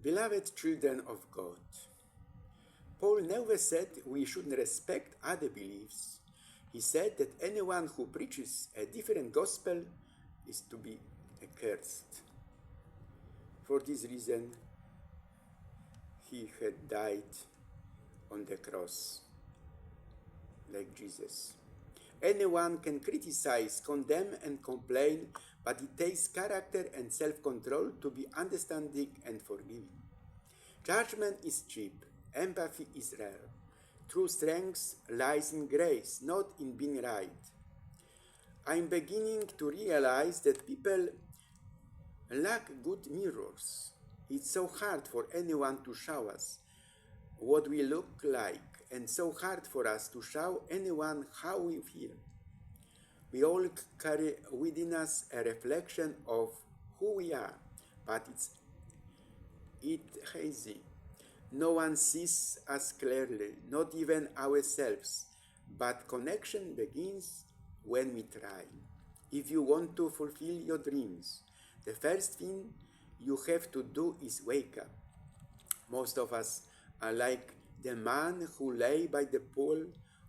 Beloved children of God, Paul never said we shouldn't respect other beliefs. He said that anyone who preaches a different gospel is to be accursed. For this reason, he had died on the cross, like Jesus. Anyone can criticize, condemn, and complain, but it takes character and self-control to be understanding and forgiving. Judgment is cheap, empathy is rare. True strength lies in grace, not in being right. I'm beginning to realize that people lack good mirrors. It's so hard for anyone to show us what we look like, and so hard for us to show anyone how we feel. We all carry within us a reflection of who we are, but it's hazy. No one sees us clearly, not even ourselves, but connection begins when we try. If you want to fulfill your dreams, the first thing you have to do is wake up. Most of us are like the man who lay by the pool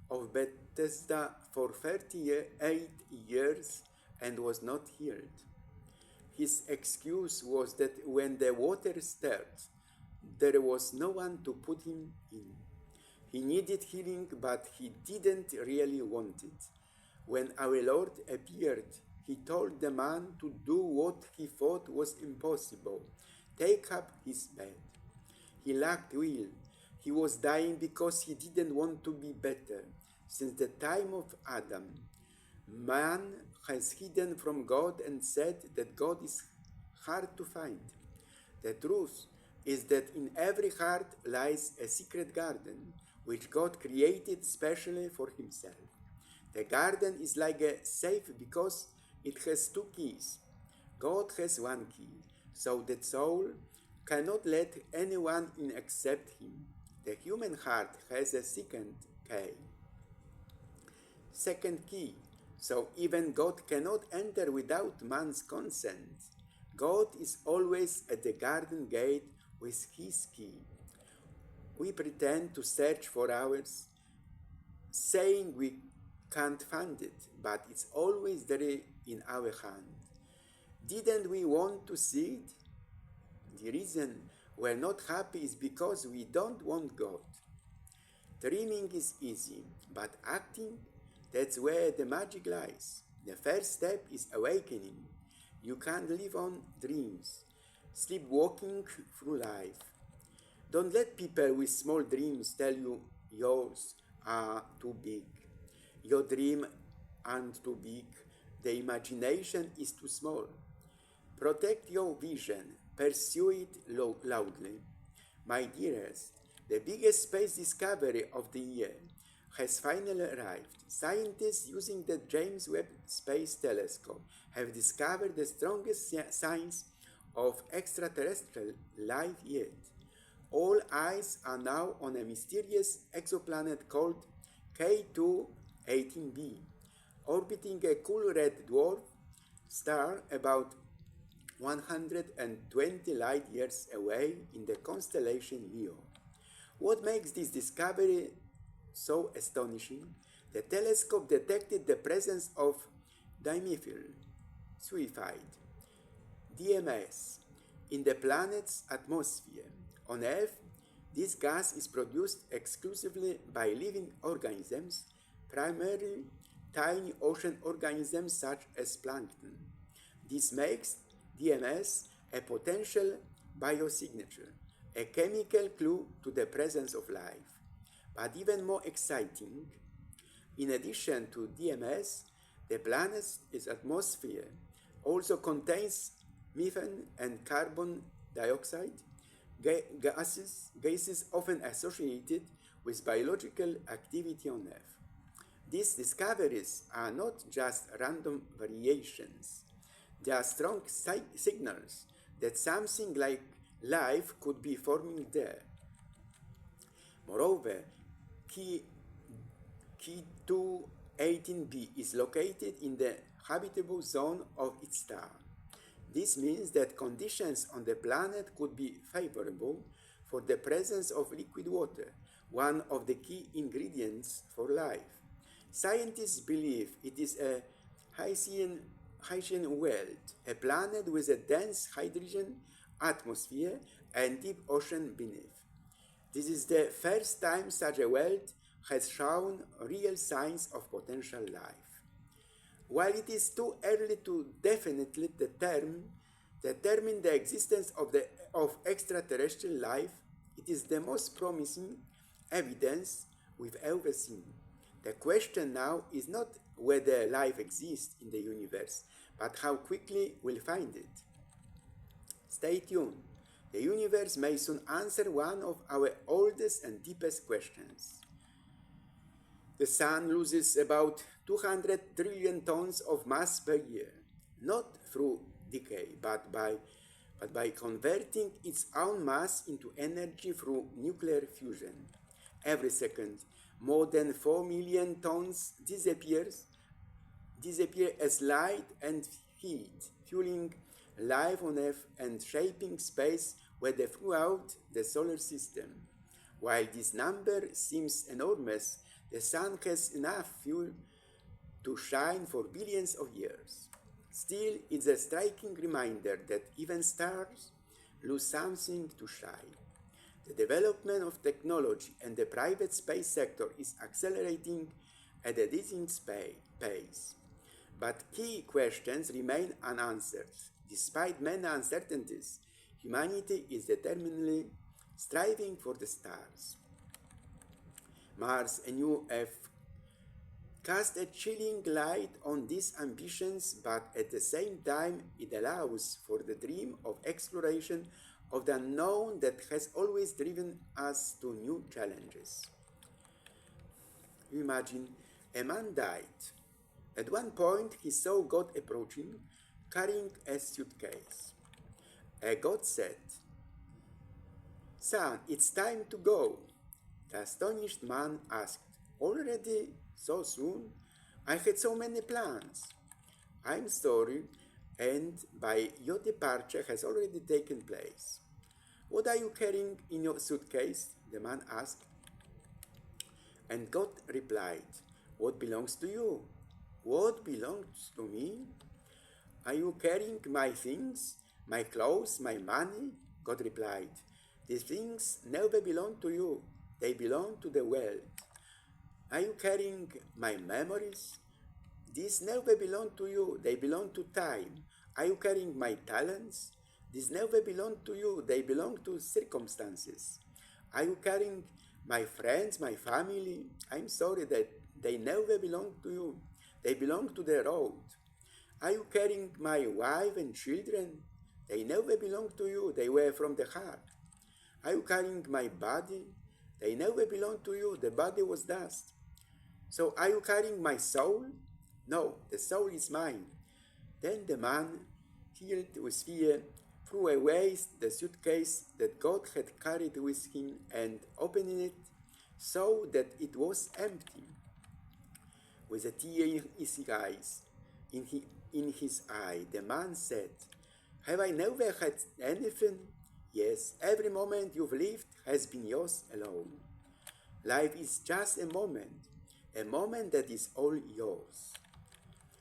of Bethesda for 38 years and was not healed. His excuse was that when the water stirred, there was no one to put him in. He needed healing, but he didn't really want it. When our Lord appeared, he told the man to do what he thought was impossible: take up his bed. He lacked will. He was dying because he didn't want to be better. Since the time of Adam, man has hidden from God and said that God is hard to find. The truth is that in every heart lies a secret garden, which God created specially for himself. The garden is like a safe because it has two keys. God has one key, so that soul cannot let anyone in except him. The human heart has a second key, so even God cannot enter without man's consent. God is always at the garden gate with his key. We pretend to search for ours, saying we can't find it, but it's always there in our hand. Didn't we want to see it? The reason we're not happy is because we don't want God. Dreaming is easy, but acting, that's where the magic lies. The first step is awakening. You can't live on dreams, sleepwalking through life. Don't let people with small dreams tell you yours are too big. Your dreams aren't too big. The imagination is too small. Protect your vision. Pursue it loudly. My dearest, the biggest space discovery of the year has finally arrived. Scientists using the James Webb Space Telescope have discovered the strongest signs of extraterrestrial life yet. All eyes are now on a mysterious exoplanet called K2-18b, orbiting a cool red dwarf star about 120 light years away in the constellation Leo. What makes this discovery so astonishing? The telescope detected the presence of dimethyl sulfide, DMS, in the planet's atmosphere. On Earth, this gas is produced exclusively by living organisms, primarily tiny ocean organisms such as plankton. This makes DMS a potential biosignature, a chemical clue to the presence of life. But even more exciting, in addition to DMS, the planet's atmosphere also contains methane and carbon dioxide, gases often associated with biological activity on Earth. These discoveries are not just random variations. They are strong signals that something like life could be forming there. Moreover, K2-18b is located in the habitable zone of its star. This means that conditions on the planet could be favorable for the presence of liquid water, one of the key ingredients for life. Scientists believe it is a Haitian world, a planet with a dense hydrogen atmosphere and deep ocean beneath. This is the first time such a world has shown real signs of potential life. While it is too early to definitely determine the existence of extraterrestrial life, it is the most promising evidence we've ever seen. The question now is not whether life exists in the universe, but how quickly we'll find it. Stay tuned. The universe may soon answer one of our oldest and deepest questions. The sun loses about 200 trillion tons of mass per year, not through decay, but by converting its own mass into energy through nuclear fusion. Every second, more than 4 million tons disappear as light and heat, fueling life on Earth and shaping space weather throughout the solar system. While this number seems enormous, the sun has enough fuel to shine for billions of years. Still, it's a striking reminder that even stars lose something to shine. The development of technology and the private space sector is accelerating at a dizzying pace. But key questions remain unanswered. Despite many uncertainties, humanity is determinedly striving for the stars. Mars, a new Earth, cast a chilling light on these ambitions, but at the same time it allows for the dream of exploration of the unknown that has always driven us to new challenges. Imagine a man died. At one point he saw God approaching, carrying a suitcase. God said, "Son, it's time to go." The astonished man asked, "Already? So soon? I had so many plans." "I'm sorry, and by your departure has already taken place." "What are you carrying in your suitcase?" the man asked. And God replied, "What belongs to you?" "What belongs to me? Are you carrying my things, my clothes, my money?" God replied, "These things never belong to you. They belong to the world." "Are you carrying my memories?" "These never belong to you. They belong to time." "Are you carrying my talents?" "These never belong to you. They belong to circumstances." "Are you carrying my friends, my family?" "I'm sorry that they never belong to you. They belong to the road." "Are you carrying my wife and children?" "They never belong to you. They were from the heart." "Are you carrying my body?" "They never belong to you. The body was dust." "So are you carrying my soul?" "No, the soul is mine." Then the man, filled with fear, threw away the suitcase that God had carried with him and, opening it, saw that it was empty. With a tear in his eye, the man said, "Have I never had anything?" "Yes, every moment you've lived has been yours alone." Life is just a moment that is all yours.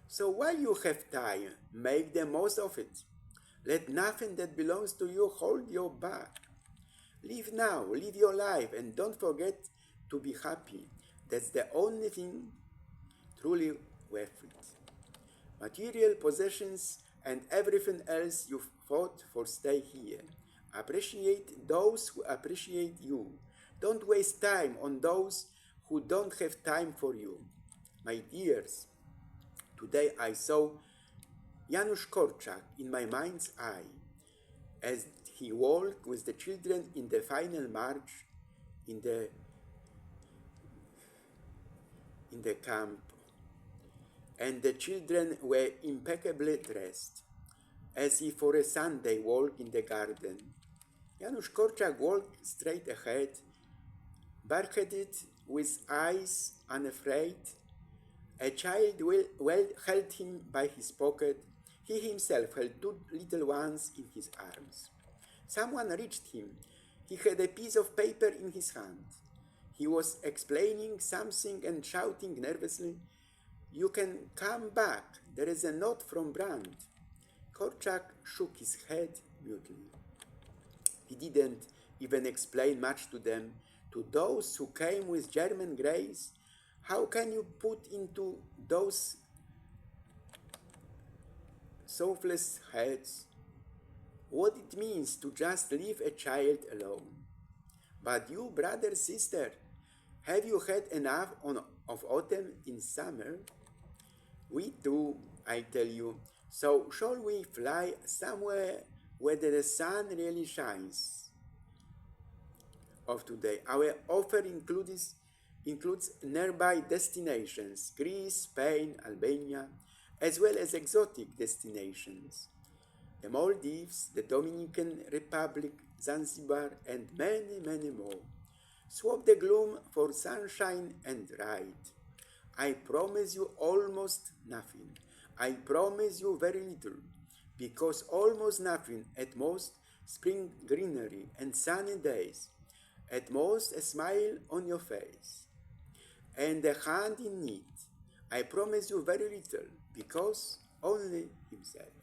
So while you have time, make the most of it. Let nothing that belongs to you hold you back. Live now, live your life, and don't forget to be happy. That's the only thing truly worth it. Material possessions and everything else you've fought for stay here. Appreciate those who appreciate you. Don't waste time on those who don't have time for you. My dears, today I saw Janusz Korczak in my mind's eye as he walked with the children in the final march in the camp, and the children were impeccably dressed, as if for a Sunday walk in the garden. Janusz Korczak walked straight ahead, bareheaded, with eyes unafraid. A child held him by his pocket. He himself held two little ones in his arms. Someone reached him. He had a piece of paper in his hand. He was explaining something and shouting nervously, "You can come back. There is a note from Brand." Korczak shook his head mutely. He didn't even explain much to them, to those who came with German grace. How can you put into those softhless heads what it means to just leave a child alone? But you, brother, sister, have you had enough of autumn in summer? We do, I tell you. So shall we fly somewhere where the sun really shines? Of today, our offer includes nearby destinations, Greece, Spain, Albania, as well as exotic destinations, the Maldives, the Dominican Republic, Zanzibar, and many, many more. Swap the gloom for sunshine and ride. I promise you almost nothing. I promise you very little, because almost nothing, at most spring greenery and sunny days, at most a smile on your face, and a hand in need. I promise you very little, because only himself.